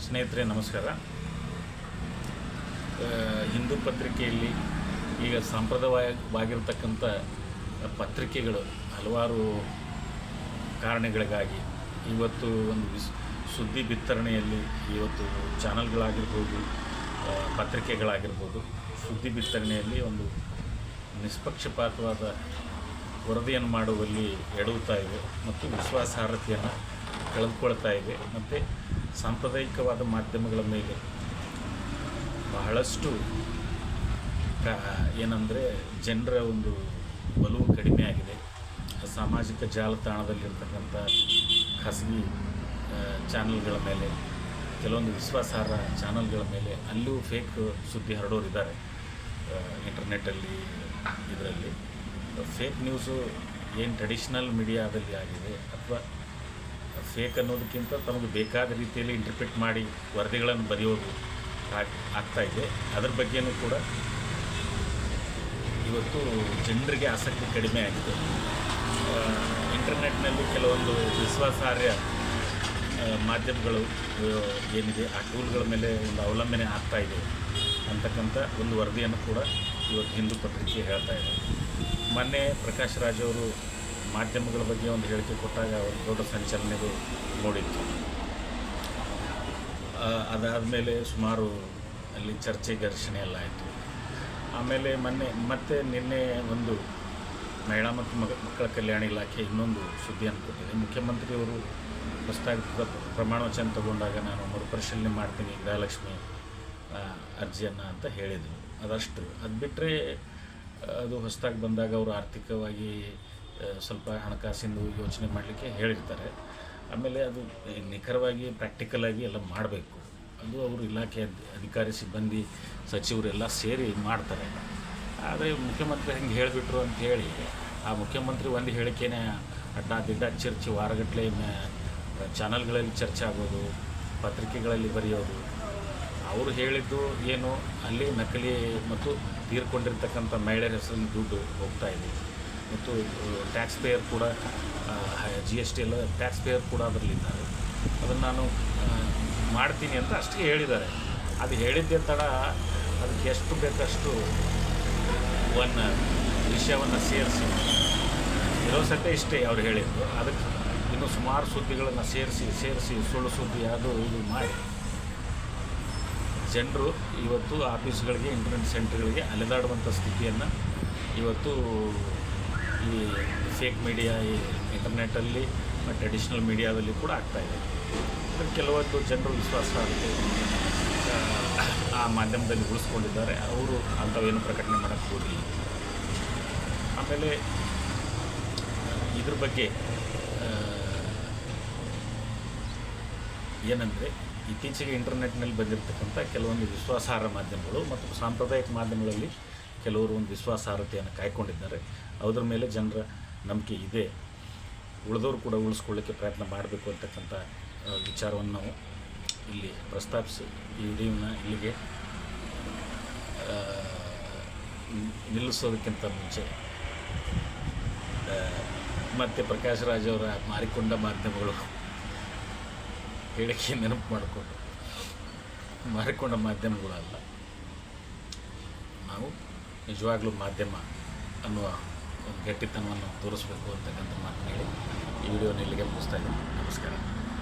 ಸ್ನೇಹಿತರೆ ನಮಸ್ಕಾರ. ಹಿಂದೂ ಪತ್ರಿಕೆಯಲ್ಲಿ ಈಗ ಸಾಂಪ್ರದಾಯಿಕವಾಗಿರ್ತಕ್ಕಂಥ ಪತ್ರಿಕೆಗಳು ಹಲವಾರು ಕಾರಣಗಳಿಗಾಗಿ ಇವತ್ತು ಒಂದು ಸುದ್ದಿ ಬಿತ್ತರಣೆಯಲ್ಲಿ ಇವತ್ತು ಚಾನಲ್ಗಳಾಗಿರ್ಬೋದು, ಪತ್ರಿಕೆಗಳಾಗಿರ್ಬೋದು, ಸುದ್ದಿ ಬಿತ್ತರಣೆಯಲ್ಲಿ ಒಂದು ನಿಷ್ಪಕ್ಷಪಾತವಾದ ವರದಿಯನ್ನು ಮಾಡುವಲ್ಲಿ ಎಡವುತ್ತಾ ಇವೆ ಮತ್ತು ವಿಶ್ವಾಸಾರ್ಹತೆಯನ್ನು ಕಳೆದುಕೊಳ್ತಾ ಇವೆ. ಮತ್ತು ಸಾಂಪ್ರದಾಯಿಕವಾದ ಮಾಧ್ಯಮಗಳ ಮೇಲೆ ಬಹಳಷ್ಟು ಏನಂದರೆ ಜನರ ಒಂದು ಒಲವು ಕಡಿಮೆ ಆಗಿದೆ. ಸಾಮಾಜಿಕ ಜಾಲತಾಣದಲ್ಲಿರ್ತಕ್ಕಂಥ ಖಾಸಗಿ ಚಾನಲ್ಗಳ ಮೇಲೆ, ಕೆಲವೊಂದು ವಿಶ್ವಾಸಾರ್ಹ ಚಾನಲ್ಗಳ ಮೇಲೆ ಅಲ್ಲೂ ಫೇಕ್ ಸುದ್ದಿ ಹರಡೋರಿದ್ದಾರೆ. ಇಂಟರ್ನೆಟ್ಟಲ್ಲಿ ಇದರಲ್ಲಿ ಫೇಕ್ ನ್ಯೂಸು ಏನು ಟ್ರೆಡಿಷ್ನಲ್ ಮೀಡಿಯಾದಲ್ಲಿ ಆಗಿದೆ ಅಥವಾ ಫೇಕ್ ಅನ್ನೋದಕ್ಕಿಂತ ತಮಗೆ ಬೇಕಾದ ರೀತಿಯಲ್ಲಿ ಇಂಟರ್ಪ್ರಿಟ್ ಮಾಡಿ ವರದಿಗಳನ್ನು ಬರೆಯೋದು ಆಗ್ತಾಯಿದೆ. ಅದರ ಬಗ್ಗೆಯೂ ಕೂಡ ಇವತ್ತು ಜನರಿಗೆ ಆಸಕ್ತಿ ಕಡಿಮೆ ಆಗಿದೆ. ಇಂಟರ್ನೆಟ್ನಲ್ಲಿ ಕೆಲವೊಂದು ವಿಶ್ವಾಸಾರ್ಹ ಮಾಧ್ಯಮಗಳು ಏನಿದೆ ಆ ಟೂಲ್ಗಳ ಮೇಲೆ ಒಂದು ಅವಲಂಬನೆ ಆಗ್ತಾಯಿದೆ ಅಂತಕ್ಕಂಥ ಒಂದು ವರದಿಯನ್ನು ಕೂಡ ಇವತ್ತು ಹಿಂದೂ ಪತ್ರಿಕೆ ಹೇಳ್ತಾ ಇದೆ. ಮೊನ್ನೆ ಪ್ರಕಾಶ್ ರಾಜ್ ಅವರು ಮಾಧ್ಯಮಗಳ ಬಗ್ಗೆ ಒಂದು ಹೇಳಿಕೆ ಕೊಟ್ಟಾಗ ಒಂದು ದೊಡ್ಡ ಸಂಚಲನೆಗೂ ನೋಡಿತ್ತು. ಅದಾದಮೇಲೆ ಸುಮಾರು ಅಲ್ಲಿ ಚರ್ಚೆ ಘರ್ಷಣೆ ಎಲ್ಲ ಆಯಿತು. ಆಮೇಲೆ ನಿನ್ನೆ ಒಂದು ಮಹಿಳಾ ಮತ್ತು ಮಕ್ಕಳ ಕಲ್ಯಾಣ ಇಲಾಖೆ ಇನ್ನೊಂದು ಸುದ್ದಿಯನ್ನು ಕೊಟ್ಟಿದೆ. ಮುಖ್ಯಮಂತ್ರಿಯವರು ಹೊಸದಾಗಿ ಪ್ರಮಾಣ ವಚನ ತಗೊಂಡಾಗ ನಾನು ಮರುಪರಿಶೀಲನೆ ಮಾಡ್ತೀನಿ ಗೃಹಲಕ್ಷ್ಮಿ ಅರ್ಜಿಯನ್ನು ಅಂತ ಹೇಳಿದರು. ಅದು ಬಿಟ್ಟರೆ ಅದು ಹೊಸದಾಗಿ ಬಂದಾಗ ಅವರು ಆರ್ಥಿಕವಾಗಿ ಸ್ವಲ್ಪ ಹಣಕಾಸಿಂದು ಯೋಚನೆ ಮಾಡಲಿಕ್ಕೆ ಹೇಳಿರ್ತಾರೆ. ಆಮೇಲೆ ಅದು ನಿಖರವಾಗಿ ಪ್ರಾಕ್ಟಿಕಲಾಗಿ ಎಲ್ಲ ಮಾಡಬೇಕು. ಅದು ಅವರು ಇಲಾಖೆ ಅಧಿಕಾರಿ ಸಿಬ್ಬಂದಿ ಸಚಿವರೆಲ್ಲ ಸೇರಿ ಮಾಡ್ತಾರೆ. ಆದರೆ ಮುಖ್ಯಮಂತ್ರಿ ಹಂಗೆ ಹೇಳಿಬಿಟ್ರು ಅಂಥೇಳಿ ಆ ಮುಖ್ಯಮಂತ್ರಿ ಒಂದು ಹೇಳಿಕೆನೇ ಅಡ್ಡ ಚರ್ಚೆ ವಾರಗಟ್ಟಲೆ ಚಾನಲ್ಗಳಲ್ಲಿ ಚರ್ಚೆ ಆಗೋದು, ಪತ್ರಿಕೆಗಳಲ್ಲಿ ಬರೆಯೋದು. ಅವರು ಹೇಳಿದ್ದು ಏನು ಅಲ್ಲಿ ನಕಲಿ ಮತ್ತು ತೀರ್ಕೊಂಡಿರ್ತಕ್ಕಂಥ ಮಹಿಳೆಯರ ಹೆಸರಲ್ಲಿ ದುಡ್ಡು ಹೋಗ್ತಾ ಇದೆ ಮತ್ತು ಟ್ಯಾಕ್ಸ್ ಪೇಯರ್ ಕೂಡ GST ಎಲ್ಲ ಟ್ಯಾಕ್ಸ್ ಪೇಯರ್ ಕೂಡ ಅದರಲ್ಲಿದ್ದಾರೆ. ಅದನ್ನು ನಾನು ಮಾಡ್ತೀನಿ ಅಂತ ಅಷ್ಟೇ ಹೇಳಿದ್ದಾರೆ. ಅದು ಹೇಳಿದ್ದೇ ತಡ ಅದಕ್ಕೆ ಎಷ್ಟು ಬೇಕಷ್ಟು ಒಂದು ವಿಷಯವನ್ನು ಸೇರಿಸಿ ಇರೋ ಸತ್ಯ ಇಷ್ಟೇ ಅವ್ರು ಹೇಳಿದ್ದು. ಅದಕ್ಕೆ ಇನ್ನೂ ಸುಮಾರು ಸುದ್ದಿಗಳನ್ನು ಸೇರಿಸಿ ಸುಳ್ಳು ಸುದ್ದಿ ಅದು ಇದು ಮಾಡಿ ಜನರು ಇವತ್ತು ಆಫೀಸ್ಗಳಿಗೆ, ಇಂಟರ್ನೆಟ್ ಸೆಂಟರ್ಗಳಿಗೆ ಅಲೆದಾಡುವಂಥ ಸ್ಥಿತಿಯನ್ನು ಇವತ್ತು ಈ ಫೇಕ್ ಮೀಡಿಯಾ, ಈ ಇಂಟರ್ನೆಟ್ಟಲ್ಲಿ ಟ್ರೆಡಿಷ್ನಲ್ ಮೀಡಿಯಾದಲ್ಲಿ ಕೂಡ ಆಗ್ತಾಯಿದೆ. ಕೆಲವೊಂದು ಜನರು ವಿಶ್ವಾಸಾರ್ಹತೆ ಆ ಮಾಧ್ಯಮದಲ್ಲಿ ಉಳಿಸ್ಕೊಂಡಿದ್ದಾರೆ. ಅವರು ಅಂಥವೇನು ಪ್ರಕಟಣೆ ಮಾಡೋಕ್ಕೆ ಹೋಗಲಿ. ಆಮೇಲೆ ಇದ್ರ ಬಗ್ಗೆ ಏನಂದರೆ ಇತ್ತೀಚೆಗೆ ಇಂಟರ್ನೆಟ್ನಲ್ಲಿ ಬಂದಿರತಕ್ಕಂಥ ಕೆಲವೊಂದು ವಿಶ್ವಾಸಾರ್ಹ ಮಾಧ್ಯಮಗಳು ಮತ್ತು ಸಾಂಪ್ರದಾಯಿಕ ಮಾಧ್ಯಮಗಳಲ್ಲಿ ಕೆಲವರು ಒಂದು ವಿಶ್ವಾಸಾರ್ಹತೆಯನ್ನು ಕಾಯ್ಕೊಂಡಿದ್ದಾರೆ. ಅದರ ಮೇಲೆ ಜನರ ನಂಬಿಕೆ ಇದೆ. ಉಳಿದವರು ಕೂಡ ಉಳಿಸ್ಕೊಳ್ಳಿಕ್ಕೆ ಪ್ರಯತ್ನ ಮಾಡಬೇಕು ಅಂತಕ್ಕಂಥ ವಿಚಾರವನ್ನು ನಾವು ಇಲ್ಲಿ ಪ್ರಸ್ತಾಪಿಸಿ ಈ ವಿಡಿಯೋನ ಇಲ್ಲಿಗೆ ನಿಲ್ಲಿಸೋದಕ್ಕಿಂತ ಮುಂಚೆ ಮತ್ತು ಪ್ರಕಾಶ್ ರಾಜ್ ಅವರ ಮಾರಿಕೊಂಡ ಮಾಧ್ಯಮಗಳು ಹೇಳಿಕೆ ನೆನಪು ಮಾಡಿಕೊಂಡು ಮಾರಿಕೊಂಡ ಮಾಧ್ಯಮಗಳಲ್ಲ, ನಾವು ನಿಜವಾಗ್ಲೂ ಮಾಧ್ಯಮ ಅನ್ನುವ ಒಂದು ಗಟ್ಟಿತನವನ್ನು ತೋರಿಸ್ಬೇಕು ಅಂತಕ್ಕಂಥ ಮಾತನ್ನು ಹೇಳಿ ಈ ವಿಡಿಯೋನ ಇಲ್ಲಿಗೆ ಮುಗಿಸ್ತಾ ಇದ್ದೀನಿ. ನಮಸ್ಕಾರ.